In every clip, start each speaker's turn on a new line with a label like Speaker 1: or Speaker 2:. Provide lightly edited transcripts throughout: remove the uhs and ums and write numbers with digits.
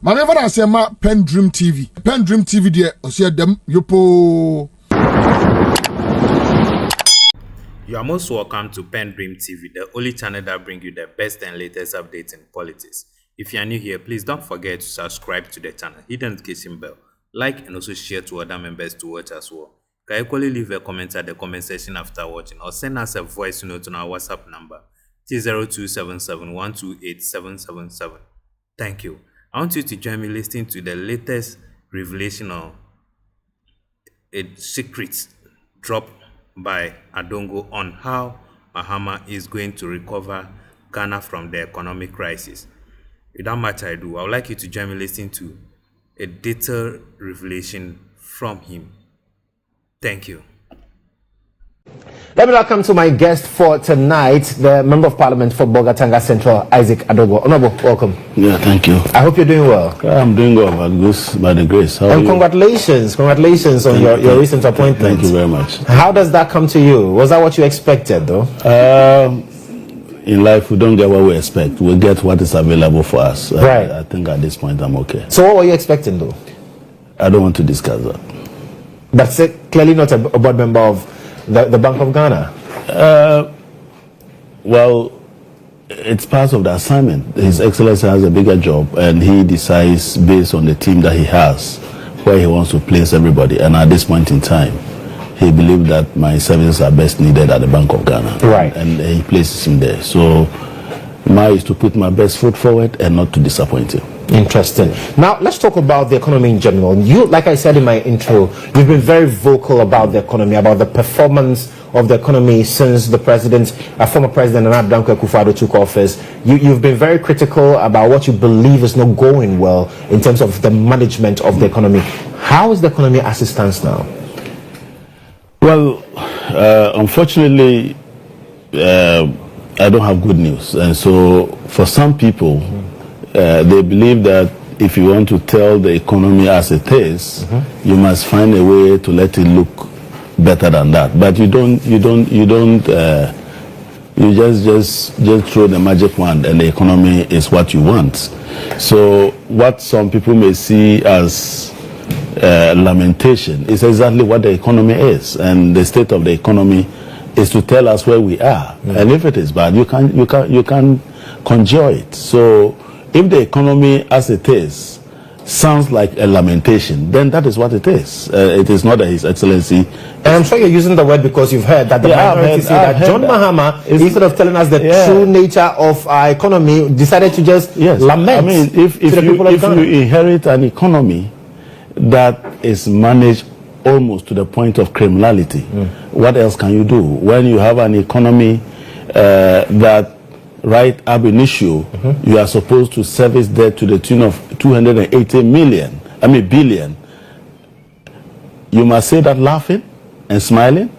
Speaker 1: Maneva na sema PENDREAM TV. PENDREAM TV de osia dem yopo.
Speaker 2: You are most welcome to PENDREAM TV, the only channel that brings you the best and latest updates in politics. If you are new here, please don't forget to subscribe to the channel, hit the notification bell, like and also share to other members to watch as well. You can equally leave a comment at the comment section after watching or send us a voice note on our WhatsApp number T0277128777. Thank you. I want you to join me listening to the latest revelation of a secret drop by Adongo on how Mahama is going to recover Ghana from the economic crisis. Without much ado, I would like you to join me listening to a detailed revelation from him. Thank you.
Speaker 3: Let me welcome to my guest for tonight, the Member of Parliament for Bogatanga Central, Isaac Adongo. Honorable, welcome.
Speaker 4: Yeah, thank you.
Speaker 3: I hope you're doing well.
Speaker 4: I'm doing well, by the grace. How
Speaker 3: and congratulations on your recent appointment.
Speaker 4: Thank you very much.
Speaker 3: How does that come to you? Was that what you expected, though?
Speaker 4: In life, we don't get what we expect. We get what is available for us.
Speaker 3: Right.
Speaker 4: I think at this point, I'm okay.
Speaker 3: So what were you expecting, though?
Speaker 4: I don't want to discuss that.
Speaker 3: That's clearly not a board member of the Bank of Ghana.
Speaker 4: Well, it's part of the assignment. His Excellency has a bigger job, and he decides based on the team that he has where he wants to place everybody. And at this point in time, he believed that my services are best needed at the Bank of Ghana.
Speaker 3: Right.
Speaker 4: And he places him there. So mine is to put my best foot forward and not to disappoint him.
Speaker 3: Interesting. Now, let's talk about the economy in general. You, like I said in my intro, you've been very vocal about the economy, about the performance of the economy since the former president, Adongo took office. You've been very critical about what you believe is not going well in terms of the management of the economy. How is the economy as it stands now?
Speaker 4: Well, unfortunately, I don't have good news. And so for some people, they believe that if you want to tell the economy as it is, you must find a way to let it look better than that. But you just throw the magic wand and the economy is what you want. So what some people may see as lamentation is exactly what the economy is, and the state of the economy is to tell us where we are. And if it is bad, you can conjure it. So if the economy as it is sounds like a lamentation, then that is what it is. It is not that His Excellency.
Speaker 3: And I'm sure you're using the word because you've heard that the minority say that John Mahama, instead of telling us the true nature of our economy, decided to just lament.
Speaker 4: I mean, if you inherit an economy that is managed almost to the point of criminality, what else can you do? When you have an economy that right ab initio, you are supposed to service debt to the tune of 280 billion. You must say that laughing and smiling.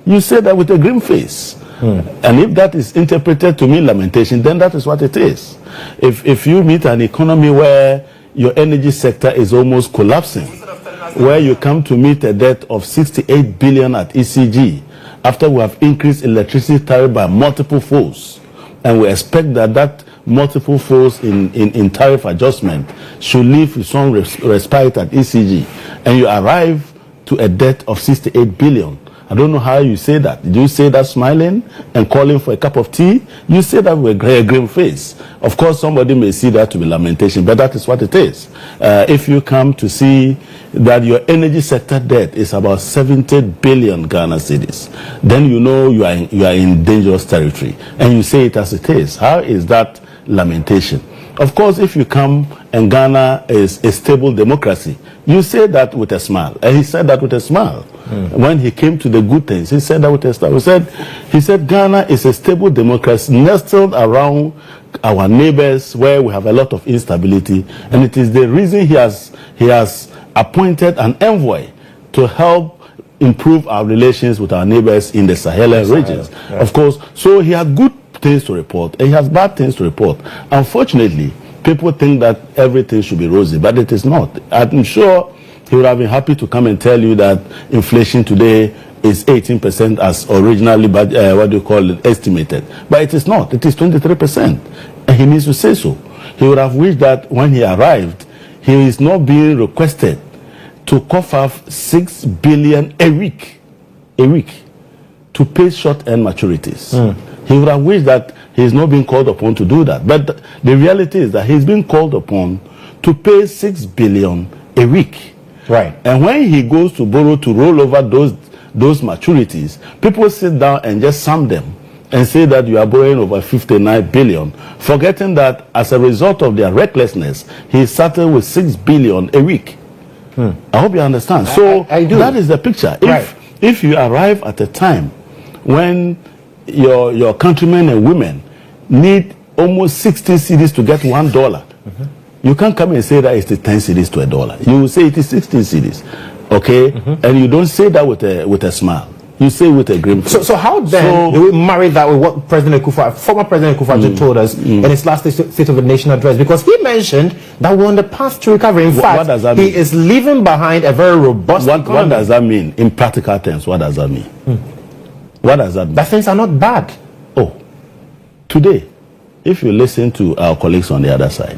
Speaker 4: You say that with a grim face. And if that is interpreted to mean lamentation, then that is what it is. If you meet an economy where your energy sector is almost collapsing, where you come to meet a debt of 68 billion at ECG, after we have increased electricity tariff by multiple folds, and we expect that multiple folds in tariff adjustment should leave with some respite at ECG, and you arrive to a debt of 68 billion. I don't know how you say that. Did you say that smiling and calling for a cup of tea? You say that with a grim face. Of course, somebody may see that to be lamentation, but that is what it is. If you come to see that your energy sector debt is about 70 billion Ghana cedis, then you know you are in dangerous territory, and you say it as it is. How is that lamentation? Of course, if you come and Ghana is a stable democracy, you say that with a smile. And he said that with a smile. When he came to the good things, he said that with a smile. He said Ghana is a stable democracy nestled around our neighbors where we have a lot of instability. And it is the reason he has appointed an envoy to help improve our relations with our neighbors in the Sahel regions. Of course, so he had good things to report and he has bad things to report. Unfortunately, people think that everything should be rosy, but it is not. I'm sure he would have been happy to come and tell you that inflation today is 18% as originally estimated. But it is not. It is 23%. And he needs to say so. He would have wished that when he arrived, he is not being requested to cough up 6 billion a week to pay short-end maturities. He would have wished that he is not being called upon to do that. But the reality is that he's being called upon to pay 6 billion a week.
Speaker 3: Right.
Speaker 4: And when he goes to borrow to roll over those maturities, people sit down and just sum them and say that you are borrowing over 59 billion, forgetting that as a result of their recklessness, he started with 6 billion a week. I hope you understand. So
Speaker 3: I do.
Speaker 4: That is the picture. If you arrive at a time when your countrymen and women need almost 60 cedis to get $1, you can't come and say that it's the 10 cedis to $1. You will say it is 16 cedis, okay? And you don't say that with a smile. You say with a grim face.
Speaker 3: So how then do we marry that with what former President Akufo-Addo told us in his last State of the Nation address? Because he mentioned that we're on the path to recovery. In fact,
Speaker 4: what does that mean?
Speaker 3: He is leaving behind a very robust economy.
Speaker 4: What does that mean in practical terms? What does that mean? What does that mean?
Speaker 3: That things are not bad.
Speaker 4: Oh, today, if you listen to our colleagues on the other side,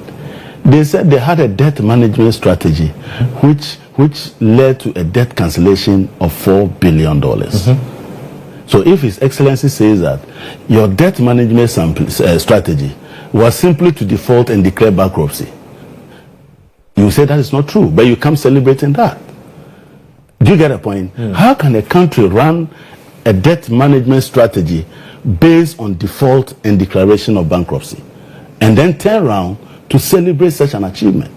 Speaker 4: they said they had a debt management strategy which led to a debt cancellation of $4 billion. So if His Excellency says that your debt management strategy was simply to default and declare bankruptcy, you say that is not true, but you come celebrating that. Do you get a point? How can a country run a debt management strategy based on default and declaration of bankruptcy and then turn around to celebrate such an achievement?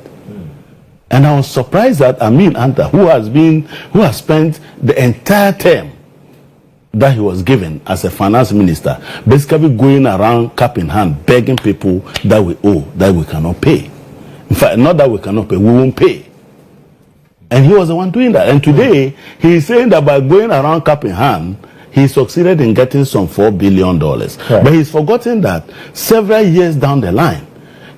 Speaker 4: And I was surprised that Amin Anta, who has spent the entire term that he was given as a finance minister, basically going around cap in hand, begging people that we owe, that we cannot pay. In fact, not that we cannot pay, we won't pay. And he was the one doing that. And today, he is saying that by going around cap in hand, he succeeded in getting some $4 billion. Right. But he's forgotten that several years down the line,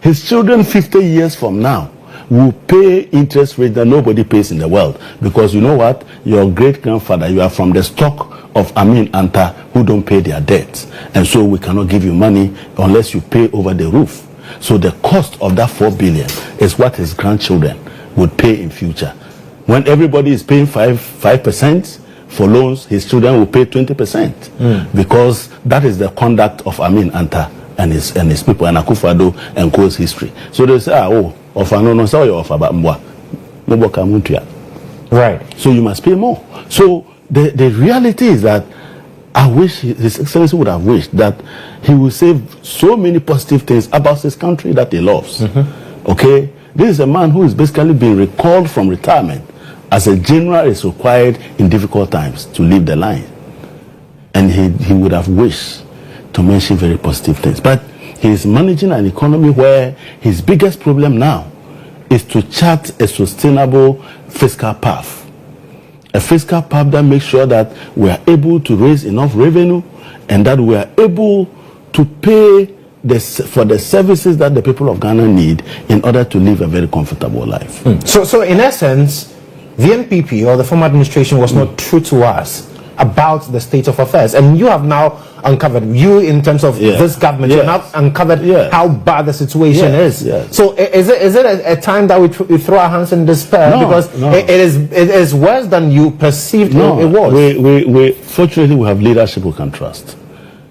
Speaker 4: his children 50 years from now will pay interest rate that nobody pays in the world. Because you know what? Your great-grandfather, you are from the stock of Amin Anta who don't pay their debts. And so we cannot give you money unless you pay over the roof. So the cost of that $4 billion is what his grandchildren would pay in future. When everybody is paying 5% for loans, his children will pay 20%. Because that is the conduct of Amin Anta and his people, and Akufo-Addo and Co's history. So they say, right. So you must pay more. So the reality is that I wish His Excellency would have wished that he would say so many positive things about his country that he loves. Okay? This is a man who is basically being recalled from retirement as a general is required in difficult times to leave the line. And he would have wished to mention very positive things. But he is managing an economy where his biggest problem now is to chart a sustainable fiscal path. A fiscal path that makes sure that we are able to raise enough revenue and that we are able to pay for the services that the people of Ghana need in order to live a very comfortable life.
Speaker 3: So in essence, the NPP or the former administration was not true to us about the state of affairs, and you have now uncovered, you in terms of this government, you have now uncovered how bad the situation is. So is it a time that we throw our hands in despair? Because it is worse than you perceived it was.
Speaker 4: Fortunately, we have leadership we can trust.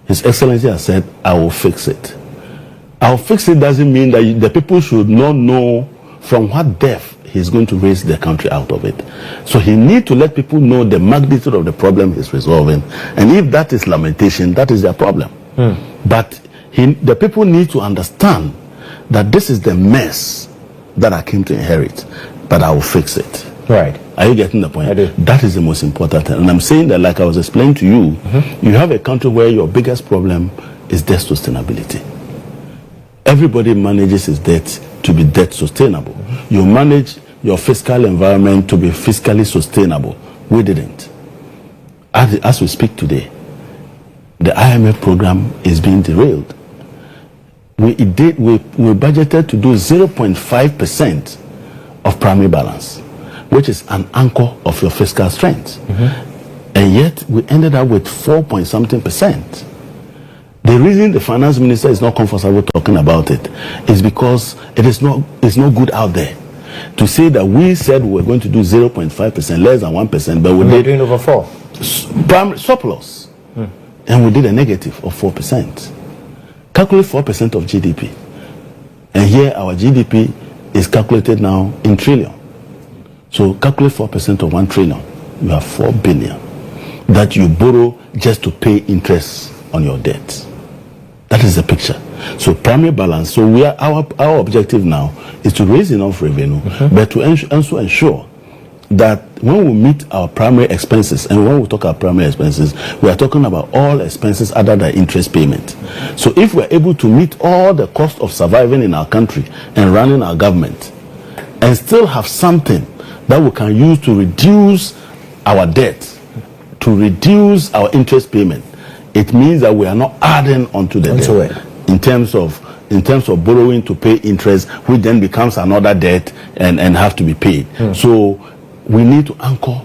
Speaker 4: His Excellency has said, I will fix it. I will fix it doesn't mean that the people should not know from what depth he's going to raise the country out of it. So he needs to let people know the magnitude of the problem he's resolving. And if that is lamentation, that is their problem. But the people need to understand that this is the mess that I came to inherit, but I will fix it.
Speaker 3: Right.
Speaker 4: Are you getting the point?
Speaker 3: I do.
Speaker 4: That is the most important thing. And I'm saying that, like I was explaining to you, you have a country where your biggest problem is debt sustainability. Everybody manages his debt to be debt sustainable. You manage your fiscal environment to be fiscally sustainable. We didn't. As we speak today, the IMF program is being derailed. We budgeted to do 0.5% of primary balance, which is an anchor of your fiscal strength. And yet we ended up with 4-point-something%. The reason the finance minister is not comfortable talking about it is because it's not good out there. to say that we said we were going to do 0.5%, less than 1%, but
Speaker 3: we're doing over 4.
Speaker 4: Primary surplus. And we did a negative of 4%. Calculate 4% of GDP. And here our GDP is calculated now in trillion. So calculate 4% of 1 trillion. You have 4 billion that you borrow just to pay interest on your debt. That is the picture. So primary balance. So we are our objective now is to raise enough revenue, but to also ensure that when we meet our primary expenses, and when we talk about primary expenses, we are talking about all expenses other than interest payment. So if we're able to meet all the cost of surviving in our country and running our government, and still have something that we can use to reduce our debt, to reduce our interest payment, it means that we are not adding onto the debt in terms of borrowing to pay interest, which then becomes another debt and have to be paid. So we need to anchor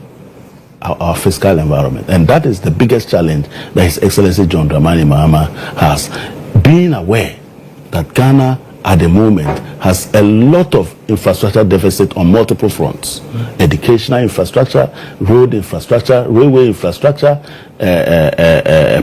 Speaker 4: our fiscal environment, and that is the biggest challenge that His Excellency John Dramani Mahama has. Being aware that Ghana at the moment has a lot of infrastructure deficit on multiple fronts: educational infrastructure, road infrastructure, railway infrastructure,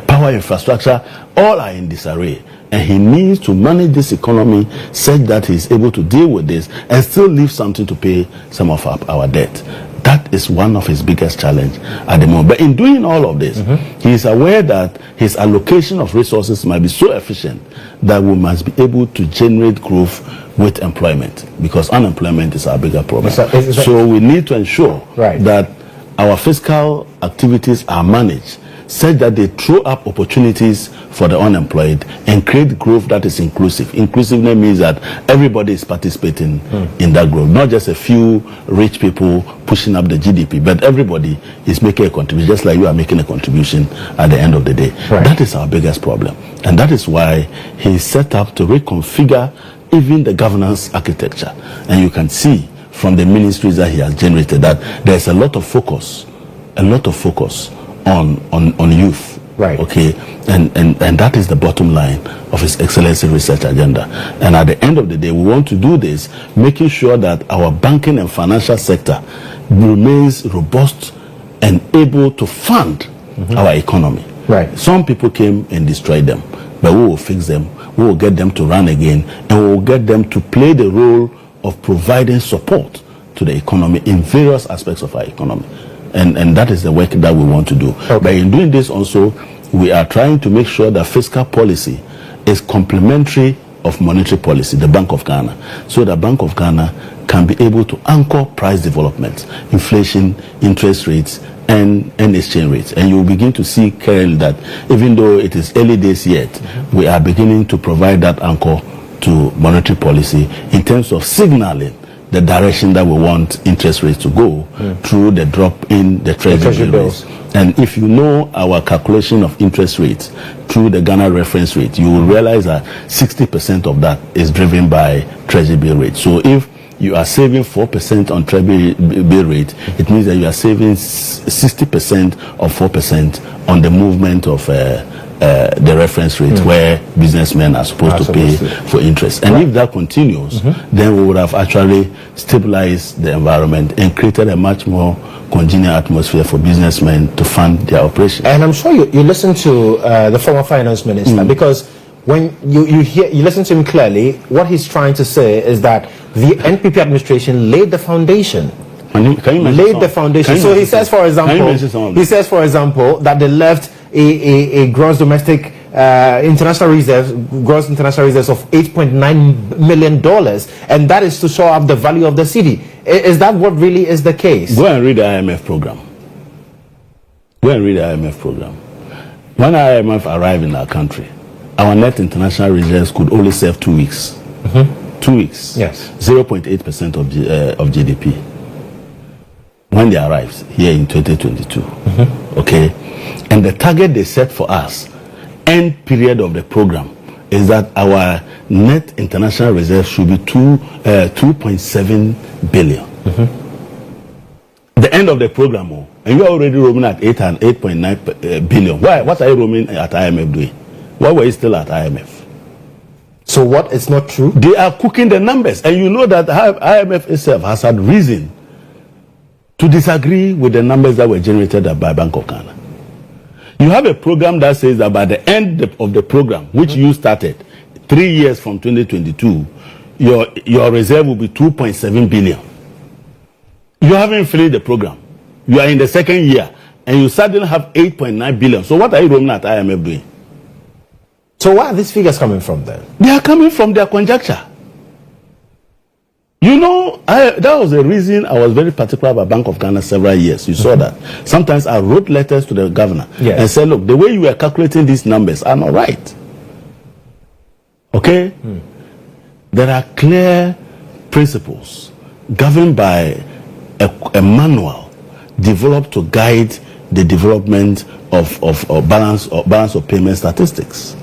Speaker 4: power infrastructure, all are in disarray. And he needs to manage this economy such that he is able to deal with this and still leave something to pay some of our debt. That is one of his biggest challenge at the moment. But in doing all of this, he is aware that his allocation of resources might be so efficient that we must be able to generate growth with employment, because unemployment is our bigger problem. So we need to ensure that our fiscal activities are managed such that they throw up opportunities for the unemployed and create growth that is inclusive. Inclusiveness means that everybody is participating in that growth, not just a few rich people pushing up the GDP, but everybody is making a contribution, just like you are making a contribution at the end of the day. That is our biggest problem. And that is why he set up to reconfigure even the governance architecture. And you can see from the ministries that he has generated that there's a lot of focus on youth. Okay, and that is the bottom line of His Excellency research agenda. And at the end of the day, we want to do this, making sure that our banking and financial sector remains robust and able to fund our economy. Some people came and destroyed them, but we will fix them. We will get them to run again, and we will get them to play the role of providing support to the economy in various aspects of our economy. And that is the work that we want to do. But in doing this also, we are trying to make sure that fiscal policy is complementary of monetary policy, the Bank of Ghana, so the Bank of Ghana can be able to anchor price development, inflation, interest rates, and exchange rates. And you will begin to see clearly that even though it is early days yet, we are beginning to provide that anchor to monetary policy in terms of signaling the direction that we want interest rates to go through the drop in the treasury bills. And if you know our calculation of interest rates through the Ghana reference rate, you will realize that 60% of that is driven by treasury bill rate. So if you are saving 4% on treasury bill rate, it means that you are saving 60% of 4% on the movement of the reference rate where businessmen are supposed to pay for interest. And if that continues, then we would have actually stabilized the environment and created a much more congenial atmosphere for businessmen to fund their operations.
Speaker 3: And I'm sure you listen to the former finance minister, because when you listen to him clearly, what he's trying to say is that the NPP administration laid the foundation. Laid the foundation. So he says, for example, that they left a gross domestic international reserves of $8.9 million, and that is to show up the value of the city. Is that what really is the case?
Speaker 4: Go and read the IMF program. When IMF arrived in our country, our net international reserves could only serve 2 weeks. 2 weeks. Yes. 0.8% of GDP. When they arrived here in 2022. Okay. And the target they set for us, end period of the program, is that our net international reserve should be 2.7 billion. The end of the program, and you are already roaming at 8.9 billion. Why? What are you roaming at IMF doing? Why were you still at IMF?
Speaker 3: So what is not true?
Speaker 4: They are cooking the numbers. And you know that IMF itself has had reason to disagree with the numbers that were generated by Bank of Ghana. You have a program that says that by the end of the program, which you started 3 years from 2022, your reserve will be 2.7 billion. You haven't finished the program. You are in the second year, and you suddenly have 8.9 billion. So what are you roaming at IMF doing?
Speaker 3: So where are these figures coming from then?
Speaker 4: They are coming from their conjecture. You know, that was the reason I was very particular about Bank of Ghana several years. You saw that. Sometimes I wrote letters to the governor and said, look, the way you are calculating these numbers are not right. Okay? There are clear principles governed by a manual developed to guide the development of balance of payment statistics.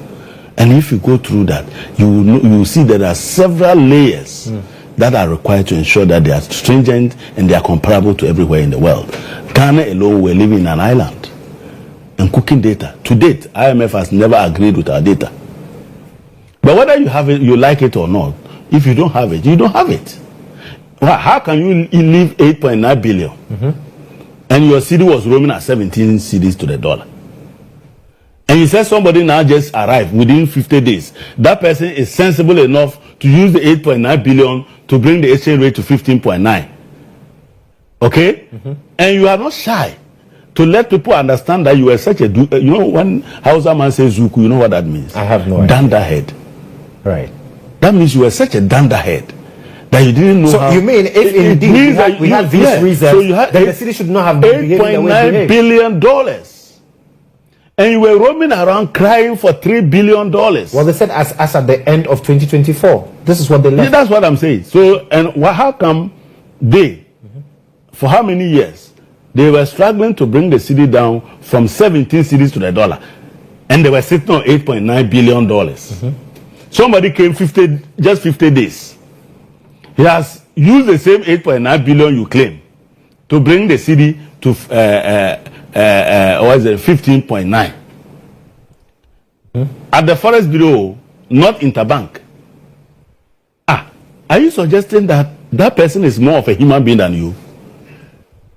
Speaker 4: And if you go through that, you will see there are several layers that are required to ensure that they are stringent and they are comparable to everywhere in the world. Ghana alone, we're living in an island and cooking data. To date, IMF has never agreed with our data. But whether you have it, you like it or not, if you don't have it, you don't have it. Well, how can you leave 8.9 billion and your cedi was roaming at 17 cedis to the dollar? And you said somebody now just arrived within 50 days. That person is sensible enough to use the 8.9 billion to bring the exchange rate to 15.9. Okay? And you are not shy to let people understand that you are such a... You know, when Hausa man says Zuku, you know what that means?
Speaker 3: I have no idea.
Speaker 4: Danderhead.
Speaker 3: Right.
Speaker 4: That means you are such a danderhead that you didn't know how...
Speaker 3: So you mean if indeed we had these reasons,
Speaker 4: so you had
Speaker 3: then the city should not have been behaving the way it
Speaker 4: $8.9 billion. And you were roaming around crying for $3 billion.
Speaker 3: Well, they said as at the end of 2024. This is what they left.
Speaker 4: Yeah, that's what I'm saying. So, and how come they, for how many years, they were struggling to bring the cedi down from 17 cedis to the dollar, and they were sitting on $8.9 billion. Somebody came just 50 days. He has used the same 8.9 billion you claim to bring the cedi to 15.9 at the Forest Bureau, not interbank. Are you suggesting that that person is more of a human being than you,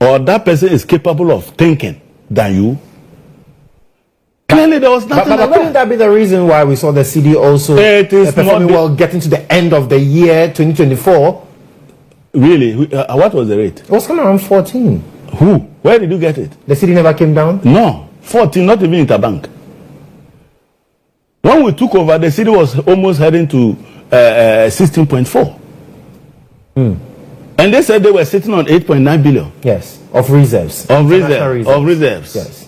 Speaker 4: or that person is capable of thinking than you? Clearly, there was nothing.
Speaker 3: But couldn't that be the reason why we saw the cedi also performing well, getting to the end of the year 2024?
Speaker 4: Really? What was the rate?
Speaker 3: It was coming around 14.
Speaker 4: Who? Where did you get it?
Speaker 3: The cedi never came down?
Speaker 4: No. 14, not even interbank. When we took over, the cedi was almost heading to 16.4. And they said they were sitting on 8.9 billion.
Speaker 3: Yes, of reserves.
Speaker 4: Of reserves.
Speaker 3: Yes.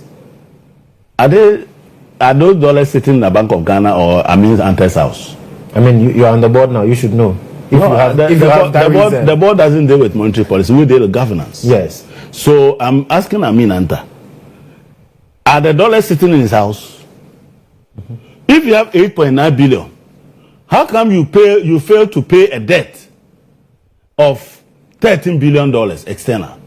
Speaker 4: Are those dollars sitting in the Bank of Ghana or Amin's auntie's house?
Speaker 3: I mean, you are on the board now. You should know. The
Speaker 4: board doesn't deal with monetary policy. We deal with governance.
Speaker 3: Yes.
Speaker 4: So I'm asking Amin Anta, are the dollars sitting in his house? If you have 8.9 billion, how come you fail to pay a debt of $13 billion external?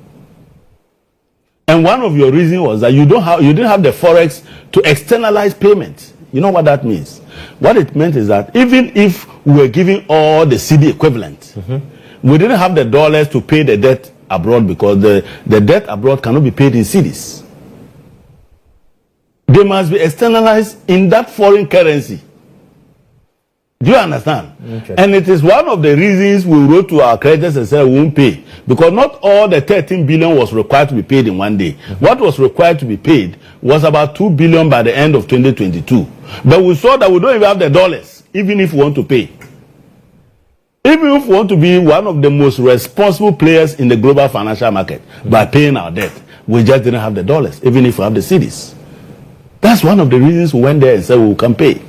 Speaker 4: And one of your reasons was that you didn't have the forex to externalize payments. You know what that means? What it meant is that even if we were giving all the cedi equivalent, we didn't have the dollars to pay the debt abroad, because the debt abroad cannot be paid in cedis. They must be externalized in that foreign currency. Do you understand? Okay. And it is one of the reasons we wrote to our creditors and said we won't pay, because not all the 13 billion was required to be paid in one day. What was required to be paid was about 2 billion by the end of 2022. But we saw that we don't even have the dollars, even if we want to pay. Even if we want to be one of the most responsible players in the global financial market by paying our debt, we just didn't have the dollars, even if we have the cedis. That's one of the reasons we went there and said we can pay.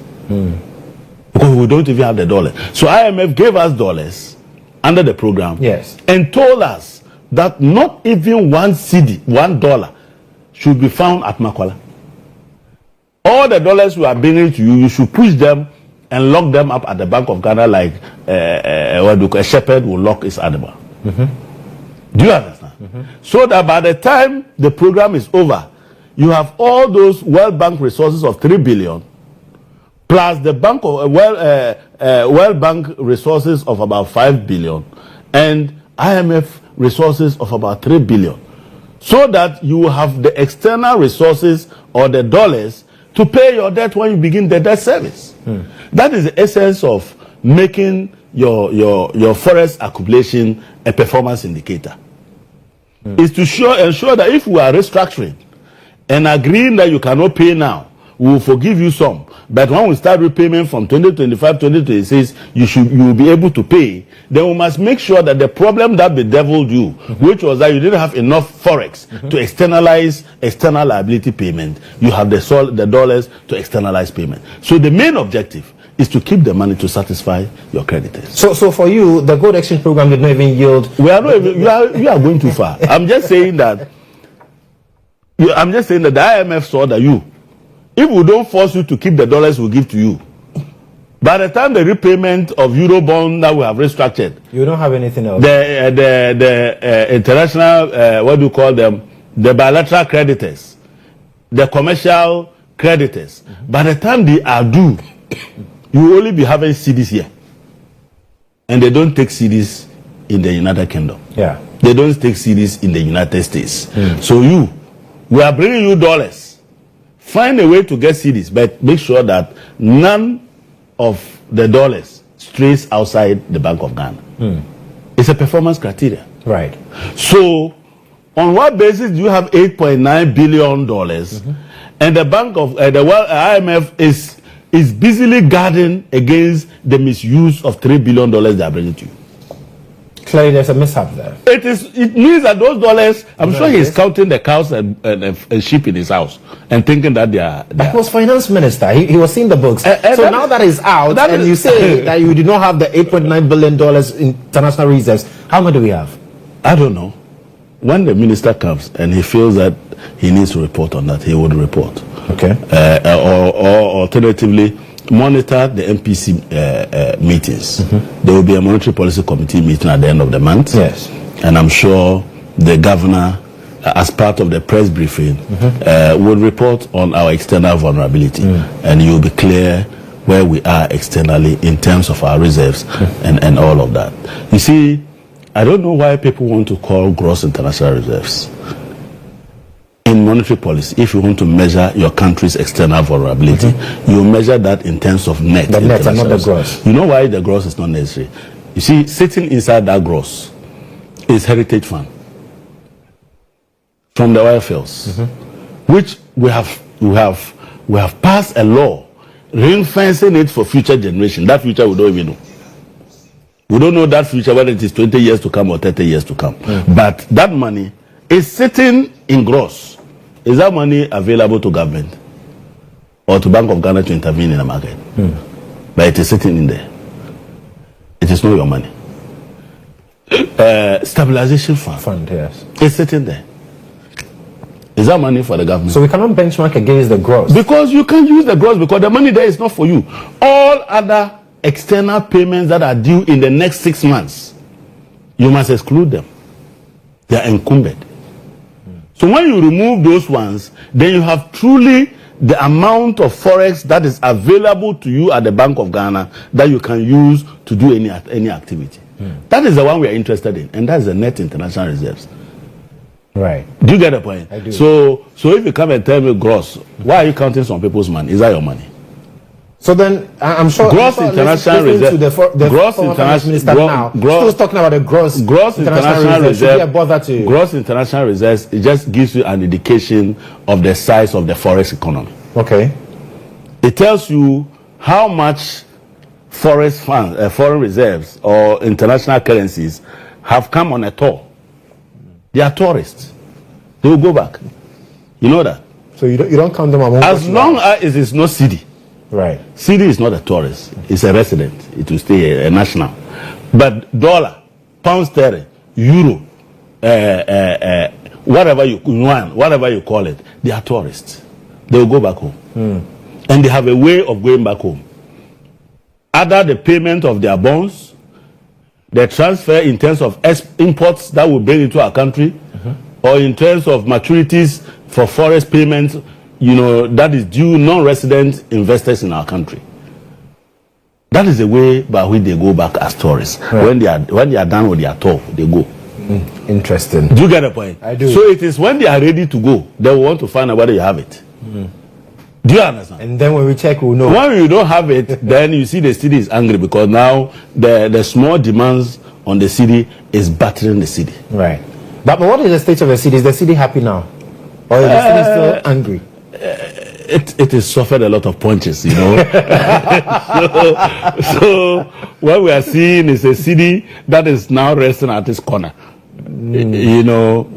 Speaker 4: Because we don't even have the dollars. So IMF gave us dollars under the program, and told us that not even one cedi, $1, should be found at Makwala. All the dollars we are bringing to you, you should push them and lock them up at the Bank of Ghana like a shepherd will lock his animal. Do you understand? So that by the time the program is over, you have all those World Bank resources of 3 billion plus the World Bank resources of about 5 billion and IMF resources of about 3 billion, so that you have the external resources or the dollars to pay your debt when you begin the debt service. That is the essence of making your forest accumulation a performance indicator. Is to ensure that if we are restructuring and agreeing that you cannot pay now, we will forgive you some. But when we start repayment from 2025, 2026, you will be able to pay. Then we must make sure that the problem that bedeviled you, which was that you didn't have enough forex to externalize external liability payment, you have the dollars to externalize payment. So the main objective is to keep the money to satisfy your creditors.
Speaker 3: So for you, the gold exchange program did not even yield.
Speaker 4: We are not even, you are going too far. I'm just saying that. The IMF saw that if we don't force you to keep the dollars we give to you, by the time the repayment of Eurobond that we have restructured,
Speaker 3: you don't have anything else.
Speaker 4: The international, what do you call them? The bilateral creditors, the commercial creditors. By the time they are due, you will only be having CDs here, and they don't take CDs in the United Kingdom.
Speaker 3: Yeah,
Speaker 4: they don't take CDs in the United States. So we are bringing you dollars. Find a way to get CDs, but make sure that none of the dollars strays outside the Bank of Ghana. It's a performance criteria.
Speaker 3: Right.
Speaker 4: So, on what basis do you have $8.9 billion, and the Bank of the World IMF is busily guarding against the misuse of $3 billion they are bringing to you?
Speaker 3: Clearly, there's a mishap there.
Speaker 4: It means that those dollars, I'm sure he's counting the cows and sheep in his house and thinking that they are.
Speaker 3: He was finance minister. He was seeing the books. So now that is out, and you say that you did not have the $8.9 billion in international reserves, how much do we have?
Speaker 4: I don't know. When the minister comes and he feels that he needs to report on that, he would report.
Speaker 3: Okay.
Speaker 4: Or alternatively, monitor the MPC meetings. There will be a monetary policy committee meeting at the end of the month.
Speaker 3: Yes.
Speaker 4: And I'm sure the governor, as part of the press briefing, will report on our external vulnerability. And you'll be clear where we are externally in terms of our reserves and all of that. You see, I don't know why people want to call gross international reserves. In monetary policy, if you want to measure your country's external vulnerability, you measure that in terms of net.
Speaker 3: The net and not the gross.
Speaker 4: You know why the gross is not necessary? You see, sitting inside that gross is heritage fund from the oil fields, which we have passed a law ring-fencing it for future generation. That future we don't even know. We don't know that future, whether it is 20 years to come or 30 years to come. But that money is sitting in gross. Is that money available to government or to Bank of Ghana to intervene in the market? But it is sitting in there. It is not your money. Stabilization fund.
Speaker 3: Yes.
Speaker 4: It's sitting there. Is that money for the government?
Speaker 3: So we cannot benchmark against the gross.
Speaker 4: Because you can't use the gross because the money there is not for you. All other external payments that are due in the next 6 months, you must exclude them. They are encumbered. So when you remove those ones, then you have truly the amount of forex that is available to you at the Bank of Ghana that you can use to do any activity. That is the one we are interested in, and that's the net international reserves.
Speaker 3: Right.
Speaker 4: Do you get the point?
Speaker 3: I do.
Speaker 4: So if you come and tell me gross, why are you counting some people's money? Is that your money?
Speaker 3: So then, I'm sure
Speaker 4: gross international reserve.
Speaker 3: To the
Speaker 4: gross
Speaker 3: former
Speaker 4: international
Speaker 3: minister now. Still talking about the gross
Speaker 4: international reserve.
Speaker 3: Should be a bother to you?
Speaker 4: Gross international reserves. It just gives you an indication of the size of the forex economy.
Speaker 3: Okay.
Speaker 4: It tells you how much forex funds, foreign reserves, or international currencies have come on a tour. They are tourists. They will go back. You know that.
Speaker 3: So you don't count them among
Speaker 4: as long as it is not CD.
Speaker 3: Right.
Speaker 4: CD is not a tourist. It's a resident. It will stay a national. But dollar, pound sterling, euro, whatever you call it, they are tourists. They will go back home. And they have a way of going back home. Either the payment of their bonds, the transfer in terms of imports that will bring into our country, or in terms of maturities for forex payments, that is due non-resident investors in our country. That is the way by which they go back as tourists. When they are done with their tour, they go.
Speaker 3: Interesting.
Speaker 4: Do you get the point?
Speaker 3: I do.
Speaker 4: So it is when they are ready to go, they will want to find out whether you have it. Do you understand?
Speaker 3: And then when we check, we'll know.
Speaker 4: When you don't have it, then you see the city is angry because now the small demands on the city is battering the city.
Speaker 3: Right. But what is the state of the city? Is the city happy now? Or is the city still angry?
Speaker 4: It has suffered a lot of punches, you know. so what we are seeing is a city that is now resting at its corner. You know,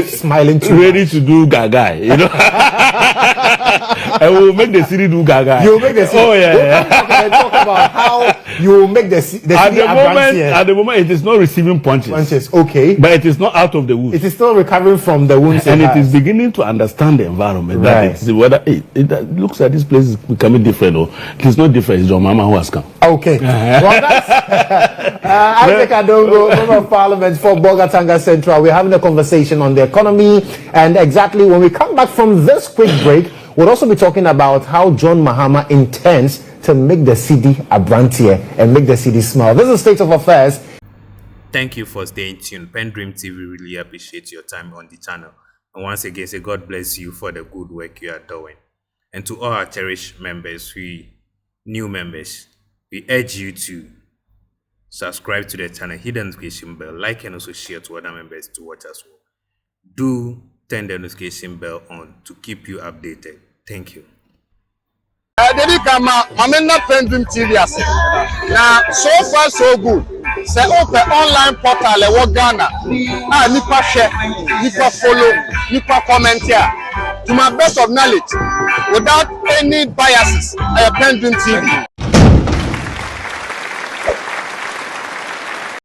Speaker 3: smiling too
Speaker 4: ready
Speaker 3: much.
Speaker 4: to do gaga, you know. And we'll make the city do gaga.
Speaker 3: You'll make the city.
Speaker 4: Oh yeah.
Speaker 3: We'll talk about how you will make the city.
Speaker 4: At the moment, it is not receiving punches.
Speaker 3: Okay.
Speaker 4: But it is not out of the woods.
Speaker 3: It is still recovering from the wounds.
Speaker 4: And it is beginning to understand the environment.
Speaker 3: Right.
Speaker 4: That is whether it looks like this place is becoming different, or it is not different. It's John Mahama who has come.
Speaker 3: Okay. Well, that's Isaac Adongo, Member of Parliament for Bogatanga Central. We're having a conversation on the economy, and exactly when we come back from this quick break, we'll also be talking about how John Mahama intends to make the city a brantier and make the city smile. This is State of Affairs.
Speaker 2: Thank you for staying tuned. PENDREAM TV really appreciates your time on the channel. And once again, say God bless you for the good work you are doing. And to all our cherished members, new members, we urge you to subscribe to the channel, hit the notification bell, like and also share to other members to watch as well. Do turn the notification bell on to keep you updated. Thank you.
Speaker 1: Debi kama mamena PENDREAM TV ase. Now so far so good. Say open online portal e wo Ghana. Nipa share, nipa follow, nipa comment here. To my best of knowledge, without any biases, PENDREAM TV.